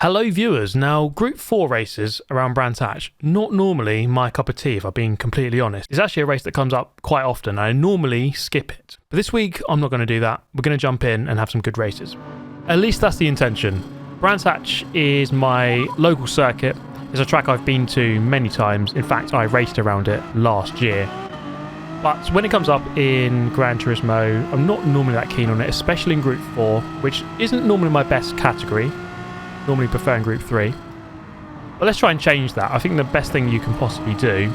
Hello viewers, now Group 4 races around Brands Hatch, not normally my cup of tea if I'm being completely honest. It's actually a race that comes up quite often. I normally skip it. But this week I'm not going to do that. We're going to jump in and have some good races. At least that's the intention. Brands Hatch is my local circuit. It's a track I've been to many times. In fact, I raced around it last year. But when it comes up in Gran Turismo, I'm not normally that keen on it, especially in Group 4, which isn't normally my best category. Normally preferring Group 3. But let's try and change that. I think the best thing you can possibly do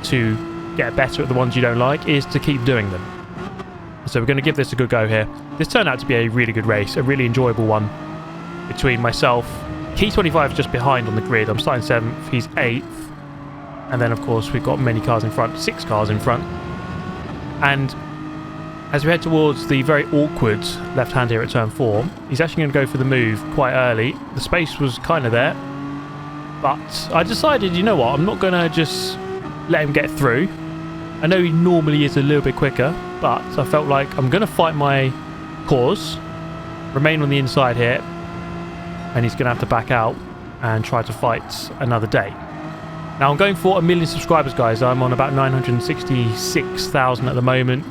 to get better at the ones you don't like is to keep doing them. So we're going to give this a good go here. This turned out to be a really good race, a really enjoyable one between myself. Key 25 is just behind on the grid. I'm starting 7th, he's 8th. And then of course we've got many cars in front, 6 cars in front. And as we head towards the very awkward left hand here at turn 4, he's actually going to go for the move quite early. The space was kind of there, but I decided, you know what, I'm not going to just let him get through. I know he normally is a little bit quicker, but I felt like I'm going to fight my cause, remain on the inside here, and he's going to have to back out and try to fight another day. Now I'm going for 1 million subscribers, guys. I'm on about 966,000 at the moment.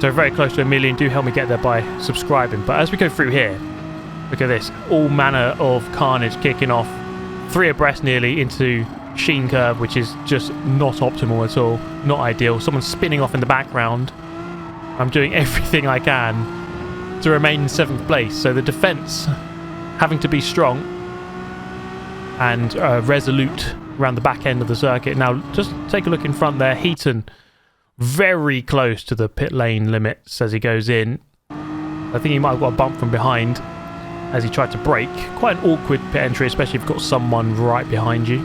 So very close to 1 million. Do help me get there by subscribing. But as we go through here, look at this. All manner of carnage kicking off. 3 abreast nearly into Sheen Curve, which is just not optimal at all. Not ideal. Someone's spinning off in the background. I'm doing everything I can to remain in 7th place. So the defence having to be strong and resolute around the back end of the circuit. Now just take a look in front there. Heaton very close to the pit lane limits as he goes in. I think he might have got a bump from behind as he tried to brake. Quite an awkward pit entry, especially if you've got someone right behind you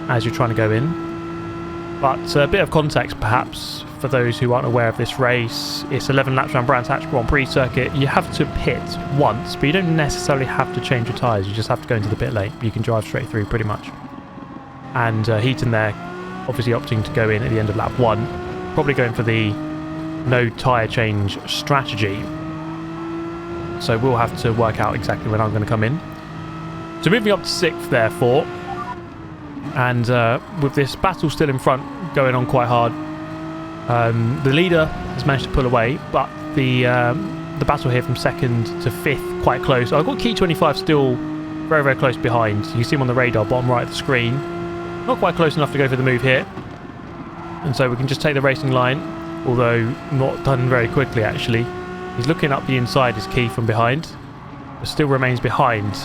as you're trying to go in. But a bit of context perhaps for those who aren't aware of this race. It's 11 laps around Brands Hatch Grand Prix circuit. You have to pit once, but you don't necessarily have to change your tyres. You just have to go into the pit lane. You can drive straight through pretty much. And Heaton there obviously opting to go in at the end of lap 1. Probably going for the no tyre change strategy. So we'll have to work out exactly when I'm going to come in. So moving up to 6th therefore. And with this battle still in front going on quite hard. The leader has managed to pull away, but the battle here from 2nd to 5th quite close. I've got Key 25 still very, very close behind. You can see him on the radar, bottom right of the screen. Not quite close enough to go for the move here. And so we can just take the racing line, although not done very quickly actually. He's looking up the inside as Key from behind, but still remains behind.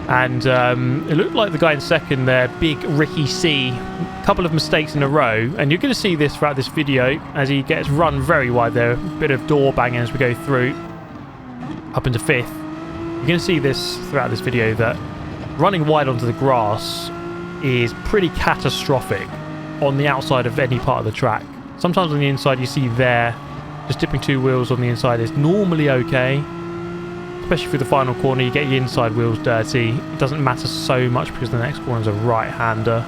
And it looked like the guy in 2nd there, Big Ricky C, a couple of mistakes in a row. And you're going to see this throughout this video as he gets run very wide there. A bit of door banging as we go through up into 5th. You're going to see this throughout this video that running wide onto the grass is pretty catastrophic on the outside of any part of the track. Sometimes on the inside you see there, just dipping 2 wheels on the inside is normally okay. Especially through the final corner, you get your inside wheels dirty. It doesn't matter so much because the next corner is a right-hander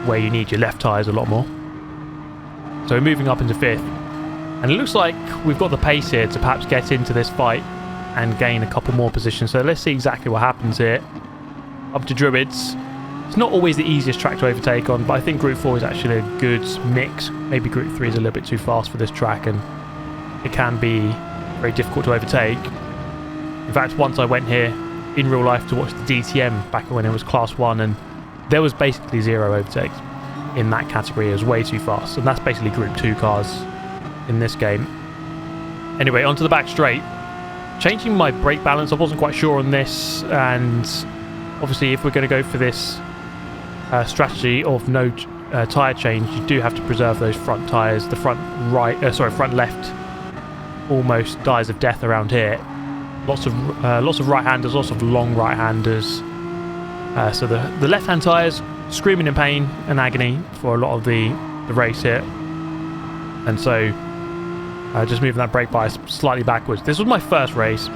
where you need your left tyres a lot more. So we're moving up into 5th. And it looks like we've got the pace here to perhaps get into this fight and gain a couple more positions. So let's see exactly what happens here. Up to Druids. It's not always the easiest track to overtake on, but I think Group 4 is actually a good mix. Maybe Group 3 is a little bit too fast for this track and it can be very difficult to overtake. In fact, once I went here in real life to watch the DTM back when it was Class 1 and there was basically 0 overtakes in that category. It was way too fast, and that's basically Group 2 cars in this game. Anyway, onto the back straight. Changing my brake balance, I wasn't quite sure on this, and obviously if we're going to go for this strategy of no tyre change, you do have to preserve those front tyres. The front left almost dies of death around here. Lots of right-handers, lots of long right-handers. So the left-hand tyres screaming in pain and agony for a lot of the race here. And so just moving that brake bias slightly backwards. This was my first race,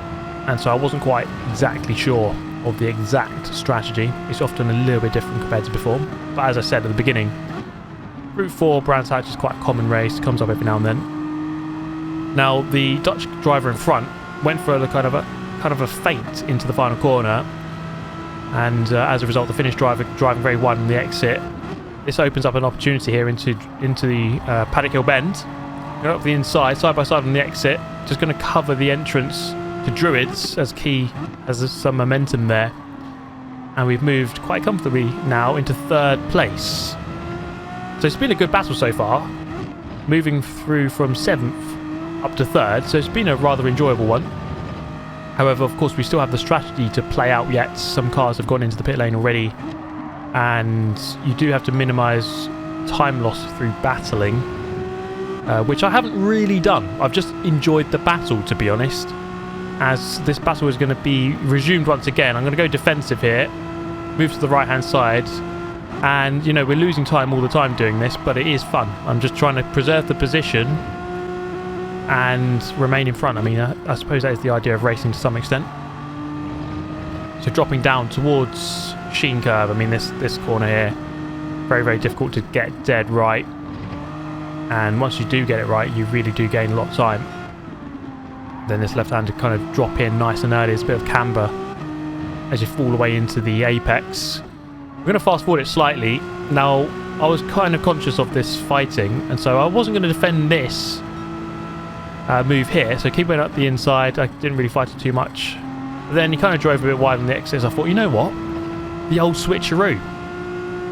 and so I wasn't quite exactly sure of the exact strategy. It's often a little bit different compared to before. But as I said at the beginning, Group 4 Brands Hatch is quite a common race. Comes up every now and then. Now the Dutch driver in front went for the kind of a kind of a feint into the final corner, and as a result, the Finnish driver driving very wide on the exit. This opens up an opportunity here into the Paddock Hill bend. Go up the inside, side by side on the exit. Just going to cover the entrance to Druids as Key has some momentum there. And we've moved quite comfortably now into 3rd place. So it's been a good battle so far. Moving through from 7th up to 3rd. So it's been a rather enjoyable one. However, of course, we still have the strategy to play out yet. Some cars have gone into the pit lane already. And you do have to minimise time loss through battling. Which I haven't really done. I've just enjoyed the battle, to be honest. As this battle is going to be resumed once again, I'm going to go defensive here. Move to the right-hand side. And, you know, we're losing time all the time doing this, but it is fun. I'm just trying to preserve the position and remain in front. I mean, I suppose that is the idea of racing to some extent. So dropping down towards Sheen Curve. I mean, this corner here, very, very difficult to get dead right. And once you do get it right, you really do gain a lot of time. Then this left-hander kind of drop in nice and early. There's a bit of camber as you fall away into the apex. We're going to fast forward it slightly. Now, I was kind of conscious of this fighting, and so I wasn't going to defend this move here. So keep going up the inside. I didn't really fight it too much. But then he kind of drove a bit wide on the exits. I thought, you know what? The old switcheroo.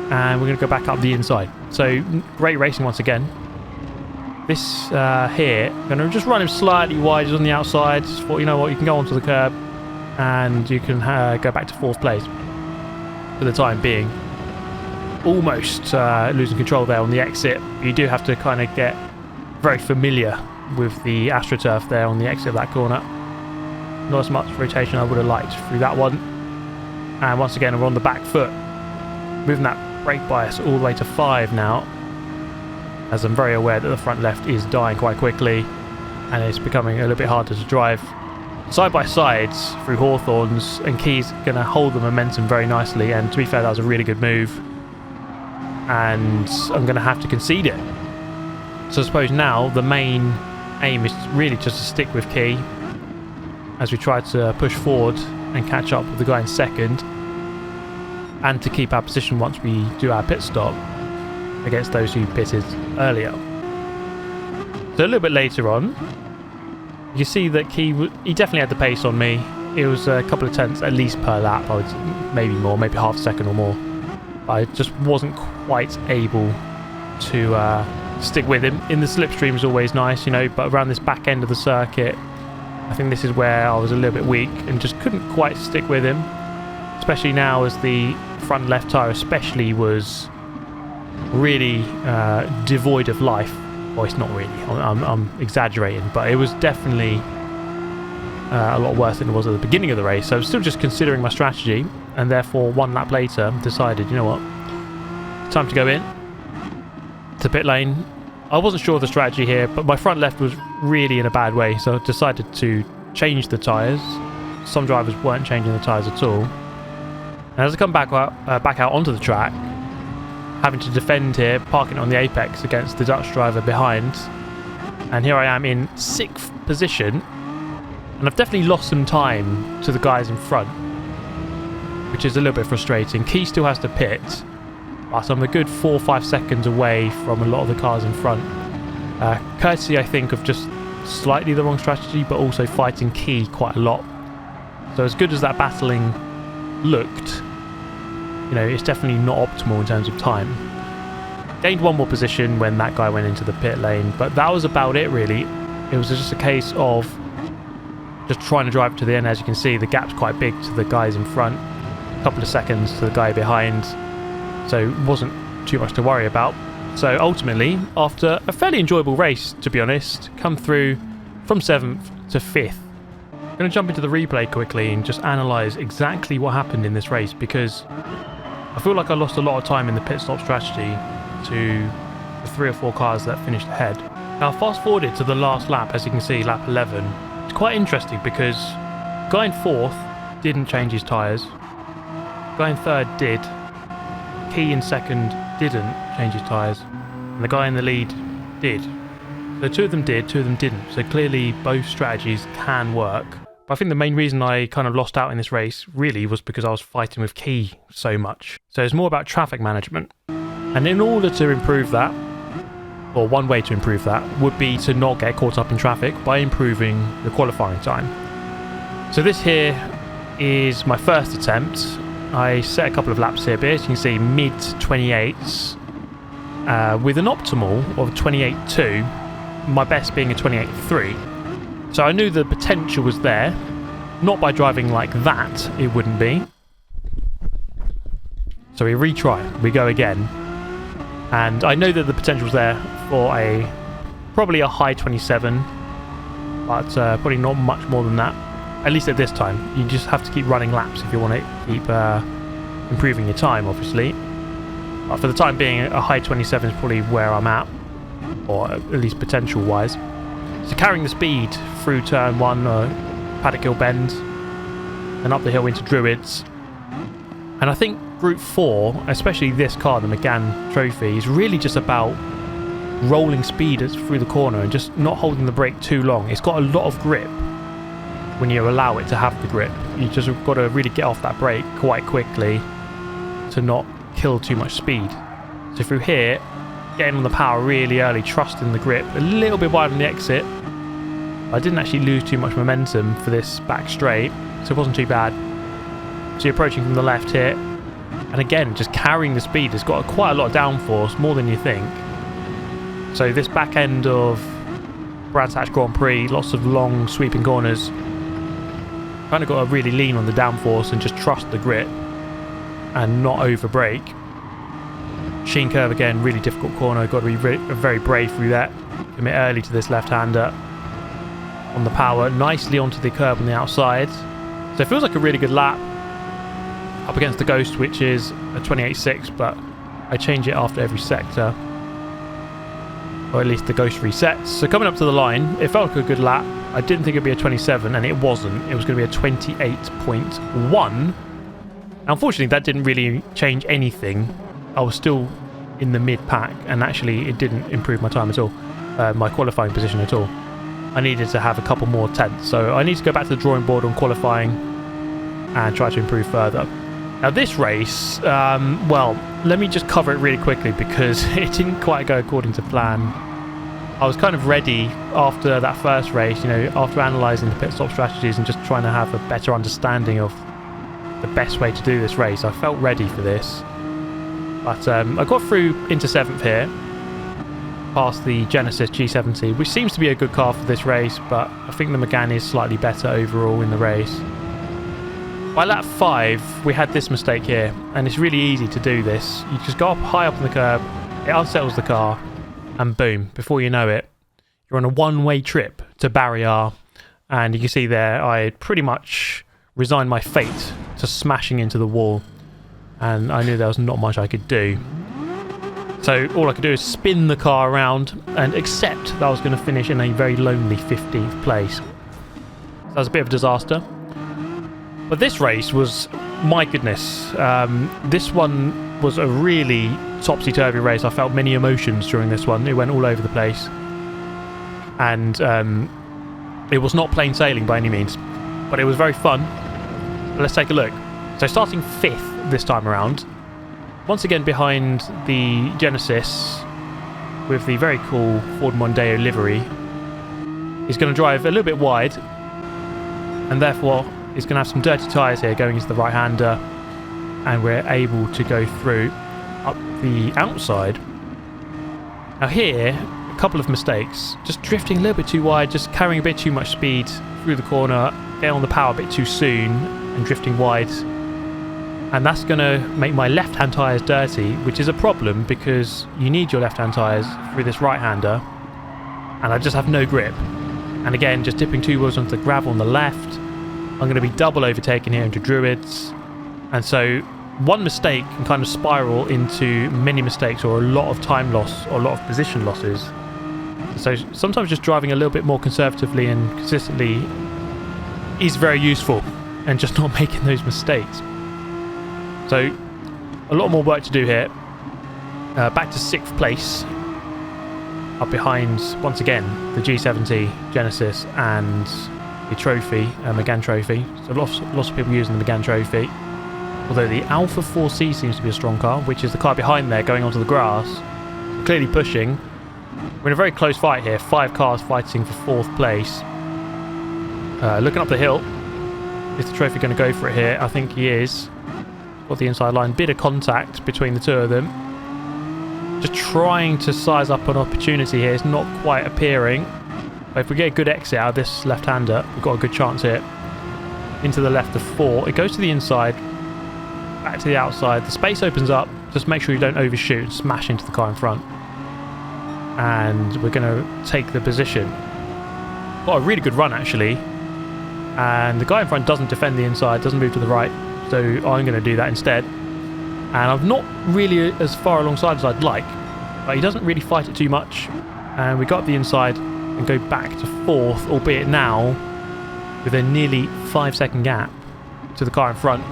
And we're going to go back up the inside. So great racing once again. This here, going to just run him slightly wide. He's on the outside. Just thought, you know what, you can go onto the curb and you can go back to 4th place for the time being. Almost losing control there on the exit. You do have to kind of get very familiar with the AstroTurf there on the exit of that corner. Not as much rotation I would have liked through that one. And once again, we're on the back foot. Moving that brake bias all the way to 5 now, as I'm very aware that the front left is dying quite quickly and it's becoming a little bit harder to drive. Side by sides through Hawthorns, and Key's going to hold the momentum very nicely, and to be fair, that was a really good move. And I'm going to have to concede it. So I suppose now the main aim is really just to stick with Key as we try to push forward and catch up with the guy in 2nd, and to keep our position once we do our pit stop against those who pitted earlier. So a little bit later on, you see that he definitely had the pace on me. It was a couple of tenths at least per lap. I would maybe more, maybe half a second or more. I just wasn't quite able to stick with him. In the slipstream is always nice, you know, but around this back end of the circuit, I think this is where I was a little bit weak and just couldn't quite stick with him. Especially now as the front left tyre especially was really devoid of life. Well, it's not really, I'm exaggerating, but it was definitely a lot worse than it was at the beginning of the race. So I was still just considering my strategy, and therefore 1 lap later decided, you know what, time to go in to pit lane. I wasn't sure of the strategy here, but my front left was really in a bad way, so I decided to change the tyres. Some drivers weren't changing the tyres at all. And as I come back out onto the track, having to defend here, parking on the apex against the Dutch driver behind. And here I am in 6th position. And I've definitely lost some time to the guys in front, which is a little bit frustrating. Key still has to pit, but I'm a good 4 or 5 seconds away from a lot of the cars in front. Courtesy, I think, of just slightly the wrong strategy, but also fighting Key quite a lot. So as good as that battling looked, you know, it's definitely not optimal in terms of time. Gained 1 more position when that guy went into the pit lane, but that was about it really. It was just a case of just trying to drive it to the end. As you can see, the gap's quite big to the guys in front, a couple of seconds to the guy behind, so it wasn't too much to worry about. So ultimately, after a fairly enjoyable race, to be honest, come through from 7th to 5th. I'm going to jump into the replay quickly and just analyse exactly what happened in this race, because I feel like I lost a lot of time in the pit stop strategy to the 3 or 4 cars that finished ahead. Now fast forwarded to the last lap, as you can see, lap 11. It's quite interesting because guy in 4th didn't change his tyres. Guy in 3rd did. Key in 2nd didn't change his tyres. And the guy in the lead did. So 2 of them did, 2 of them didn't. So clearly both strategies can work. But I think the main reason I kind of lost out in this race really was because I was fighting with Key so much. So it's more about traffic management. And in order to improve that, or one way to improve that, would be to not get caught up in traffic by improving the qualifying time. So this here is my first attempt. I set a couple of laps here, but as you can see, mid 28s with an optimal of 28.2, my best being a 28.3. So I knew the potential was there. Not by driving like that, it wouldn't be. So we retry, we go again. And I know that the potential was there for probably a high 27, but probably not much more than that. At least at this time. You just have to keep running laps if you want to keep improving your time, obviously. But for the time being, a high 27 is probably where I'm at, or at least potential-wise. So carrying the speed through turn 1, Paddock Hill Bend, and up the hill into Druids. And I think Group 4, especially this car, the McGann Trophy, is really just about rolling speed through the corner and just not holding the brake too long. It's got a lot of grip when you allow it to have the grip. You just got to really get off that brake quite quickly to not kill too much speed. So through here, getting on the power really early, trusting the grip, a little bit wide on the exit. I didn't actually lose too much momentum for this back straight, so it wasn't too bad. So you're approaching from the left here, and again, just carrying the speed has got quite a lot of downforce, more than you think. So this back end of Brands Hatch Grand Prix, lots of long sweeping corners, kind of got to really lean on the downforce and just trust the grip and not over brake. Sheen curve again, really difficult corner, got to be very brave through that. Commit early to this left-hander on the power, nicely onto the curb on the outside. So it feels like a really good lap up against the Ghost, which is a 28.6, but I change it after every sector, or at least the Ghost resets. So coming up to the line, it felt like a good lap. I didn't think it'd be a 27, and it wasn't. It was going to be a 28.1. Unfortunately, that didn't really change anything. I was still in the mid-pack, and actually it didn't improve my time at all, my qualifying position at all. I needed to have a couple more tenths, so I need to go back to the drawing board on qualifying and try to improve further. Now this race, well, let me just cover it really quickly because it didn't quite go according to plan. I was kind of ready after that first race, you know, after analysing the pit stop strategies and just trying to have a better understanding of the best way to do this race. I felt ready for this. But I got through into 7th here, past the Genesis G70, which seems to be a good car for this race, but I think the Megane is slightly better overall in the race. By lap 5, we had this mistake here, and it's really easy to do this. You just go up high up on the curb, it unsettles the car, and boom, before you know it, you're on a one-way trip to Barrier, and you can see there I pretty much resigned my fate to smashing into the wall, and I knew there was not much I could do. So all I could do is spin the car around and accept that I was going to finish in a very lonely 15th place. So that was a bit of a disaster. But this race was, my goodness, this one was a really topsy-turvy race. I felt many emotions during this one. It went all over the place. And it was not plain sailing by any means, but it was very fun. But let's take a look. So starting 5th this time around, once again behind the Genesis with the very cool Ford Mondeo livery. He's going to drive a little bit wide, and therefore he's going to have some dirty tyres here going into the right-hander, and we're able to go through up the outside. Now here, a couple of mistakes. Just drifting a little bit too wide, just carrying a bit too much speed through the corner, getting on the power a bit too soon and drifting wide. And that's going to make my left-hand tyres dirty, which is a problem because you need your left-hand tyres through this right-hander, and I just have no grip. And again, just dipping 2 wheels onto the gravel on the left, I'm going to be double overtaken here into Druids. And so one mistake can kind of spiral into many mistakes, or a lot of time loss, or a lot of position losses. So sometimes just driving a little bit more conservatively and consistently is very useful, and just not making those mistakes. So a lot more work to do here. Back to 6th place, up behind once again the G70 Genesis and the trophy, Megane trophy. So lots of people using the Megane trophy. Although the Alpha 4C seems to be a strong car, which is the car behind there going onto the grass. Clearly pushing. We're in a very close fight here. 5 cars fighting for 4th place. Looking up the hill. Is the trophy going to go for it here? I think he is. Got the inside line. Bit of contact between the two of them. Just trying to size up an opportunity here. It's not quite appearing. But if we get a good exit out of this left-hander, we've got a good chance here. Into the left of 4. It goes to the inside. Back to the outside. The space opens up. Just make sure you don't overshoot and smash into the car in front. And we're going to take the position. Got a really good run, actually. And the guy in front doesn't defend the inside, doesn't move to the right. So I'm going to do that instead. And I'm not really as far alongside as I'd like. But he doesn't really fight it too much. And we got up the inside and go back to 4th, albeit now with a nearly 5-second gap to the car in front.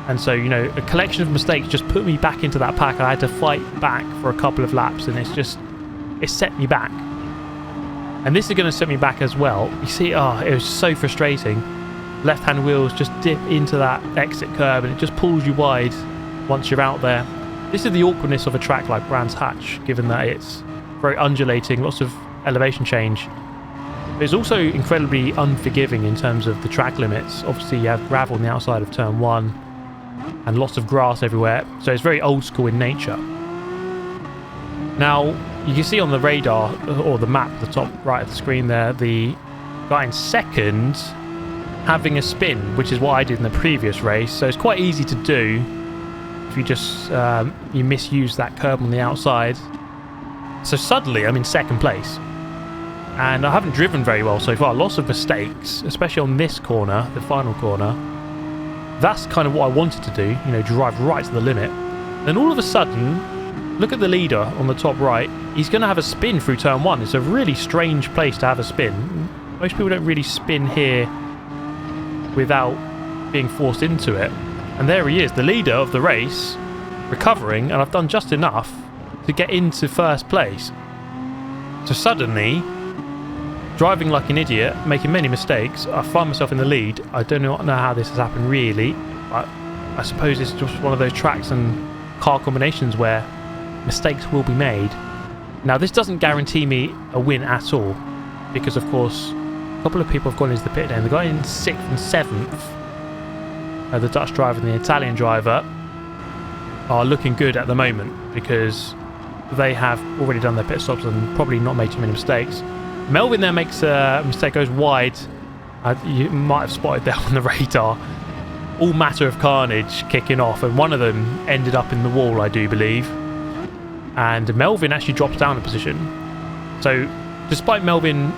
And so, you know, a collection of mistakes just put me back into that pack. I had to fight back for a couple of laps, and it set me back. And this is going to set me back as well. You see, it was so frustrating. Left-hand wheels just dip into that exit curb, and it just pulls you wide once you're out there. This is the awkwardness of a track like Brands Hatch, given that it's very undulating, lots of elevation change. But it's also incredibly unforgiving in terms of the track limits. Obviously, you have gravel on the outside of turn 1 and lots of grass everywhere, so it's very old school in nature. Now, you can see on the radar, or the map at the top right of the screen there, the guy in second having a spin, which is what I did in the previous race. So it's quite easy to do if you just you misuse that curb on the outside. So suddenly I'm in second place, and I haven't driven very well so far. Lots of mistakes, especially on this corner, the final corner. That's kind of what I wanted to do, you know, drive right to the limit. Then all of a sudden, look at the leader on the top right. He's going to have a spin through turn 1. It's a really strange place to have a spin. Most people don't really spin here without being forced into it. And there he is, the leader of the race, recovering, and I've done just enough to get into first place. So suddenly, driving like an idiot, making many mistakes, I find myself in the lead. I don't know how this has happened really, but I suppose it's just one of those tracks and car combinations where mistakes will be made. Now, this doesn't guarantee me a win at all, because of course a couple of people have gone into the pit lane. The guy in 6th and 7th, the Dutch driver and the Italian driver, are looking good at the moment because they have already done their pit stops and probably not made too many mistakes. Melvin there makes a mistake, goes wide. You might have spotted that on the radar. All matter of carnage kicking off, and one of them ended up in the wall, I do believe. And Melvin actually drops down a position. So despite Melvin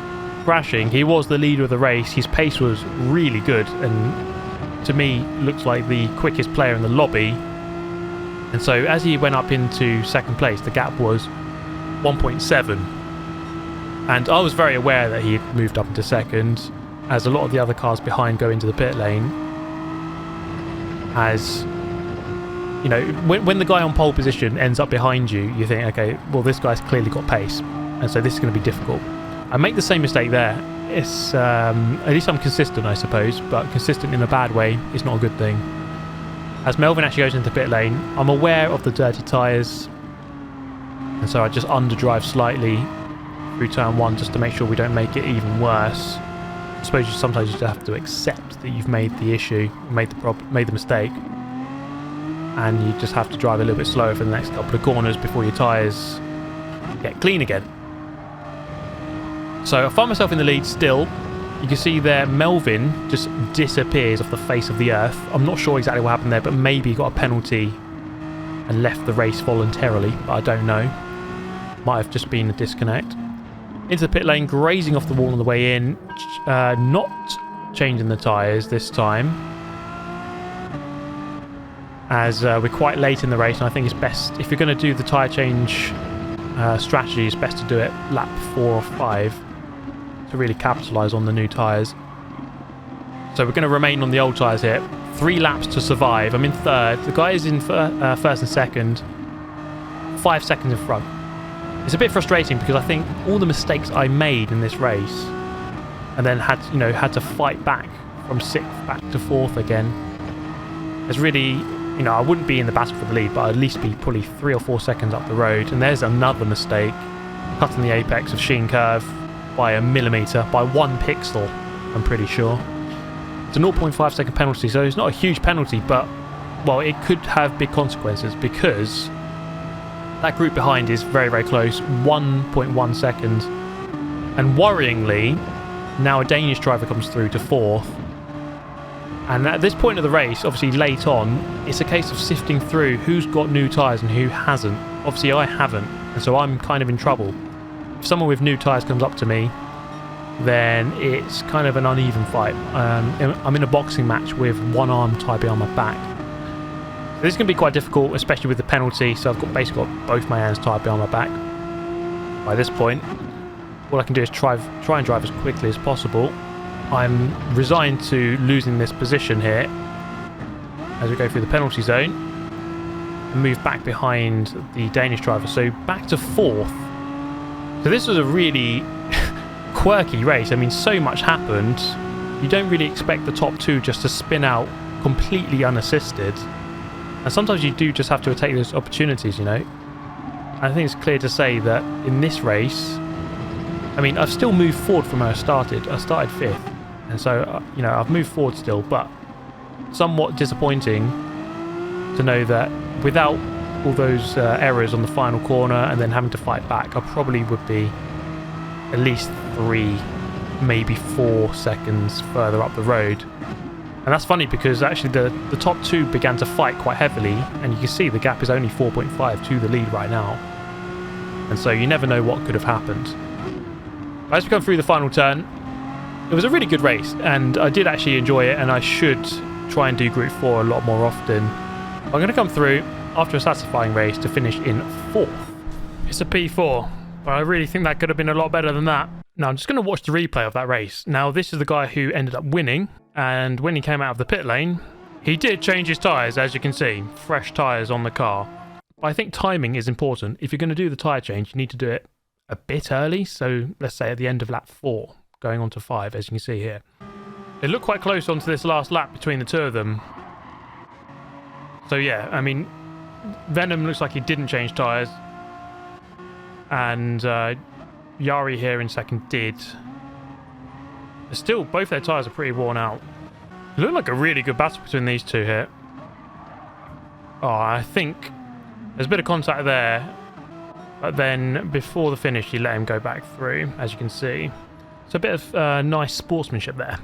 crashing, he was the leader of the race. His pace was really good, and to me looks like the quickest player in the lobby. And so as he went up into second place, the gap was 1.7. And I was very aware that he had moved up into second, as a lot of the other cars behind go into the pit lane. As, you know, when the guy on pole position ends up behind you, you think, okay, well, this guy's clearly got pace, and so this is going to be difficult. I make the same mistake there. It's at least I'm consistent, I suppose, but consistent in a bad way is not a good thing. As Melvin actually goes into the pit lane, I'm aware of the dirty tyres, and so I just underdrive slightly through turn 1 just to make sure we don't make it even worse. I suppose sometimes you just have to accept that you've made the issue, made the mistake, and you just have to drive a little bit slower for the next couple of corners before your tyres get clean again. So I find myself in the lead still. You can see there Melvin just disappears off the face of the earth. I'm not sure exactly what happened there, but maybe he got a penalty and left the race voluntarily, but I don't know. Might have just been a disconnect. Into the pit lane, grazing off the wall on the way in. Not changing the tyres this time, as we're quite late in the race, and I think it's best, if you're going to do the tyre change strategy, it's best to do it lap 4 or 5 to really capitalise on the new tyres. So we're going to remain on the old tyres here. 3 laps to survive. I'm in third. The guy is in first and second. 5 seconds in front. It's a bit frustrating because I think all the mistakes I made in this race and then had to fight back from 6th back to 4th again. It's really, I wouldn't be in the battle for the lead, but I'd at least be probably 3 or 4 seconds up the road. And there's another mistake, cutting the apex of Sheen Curve by a millimetre, by 1 pixel, I'm pretty sure. It's a 0.5 second penalty, so it's not a huge penalty, but, well, it could have big consequences because that group behind is very, very close, 1.1 seconds. And worryingly, now a Danish driver comes through to 4th. And at this point of the race, obviously late on, it's a case of sifting through who's got new tyres and who hasn't. Obviously I haven't, and so I'm kind of in trouble. If someone with new tyres comes up to me, then it's kind of an uneven fight. I'm in a boxing match with one arm tied behind my back. So this is going to be quite difficult, especially with the penalty, so I've basically got both my hands tied behind my back. By this point, all I can do is try and drive as quickly as possible. I'm resigned to losing this position here as we go through the penalty zone and move back behind the Danish driver, so back to 4th. So this was a really quirky race. I mean, so much happened. You don't really expect the top 2 just to spin out completely unassisted, and sometimes you do just have to take those opportunities, I think it's clear to say that in this race, I mean, I've still moved forward from where I started. I started 5th. And so, I've moved forward still, but somewhat disappointing to know that without all those errors on the final corner and then having to fight back, I probably would be at least 3, maybe 4 seconds further up the road. And that's funny because actually the top 2 began to fight quite heavily, and you can see the gap is only 4.5 to the lead right now. And so you never know what could have happened. As we come through the final turn, it was a really good race, and I did actually enjoy it, and I should try and do Group 4 a lot more often. I'm going to come through after a satisfying race to finish in 4th. It's a P4, but I really think that could have been a lot better than that. Now, I'm just going to watch the replay of that race. Now, this is the guy who ended up winning, and when he came out of the pit lane, he did change his tyres, as you can see. Fresh tyres on the car. But I think timing is important. If you're going to do the tyre change, you need to do it a bit early, so let's say at the end of lap 4. Going on to 5, as you can see here. They look quite close onto this last lap between the 2 of them. So yeah, I mean, Venom looks like he didn't change tyres. And Yari here in 2nd did. But still, both their tyres are pretty worn out. It looked like a really good battle between these 2 here. Oh, I think there's a bit of contact there. But then, before the finish, he let him go back through, as you can see. So a bit of nice sportsmanship there.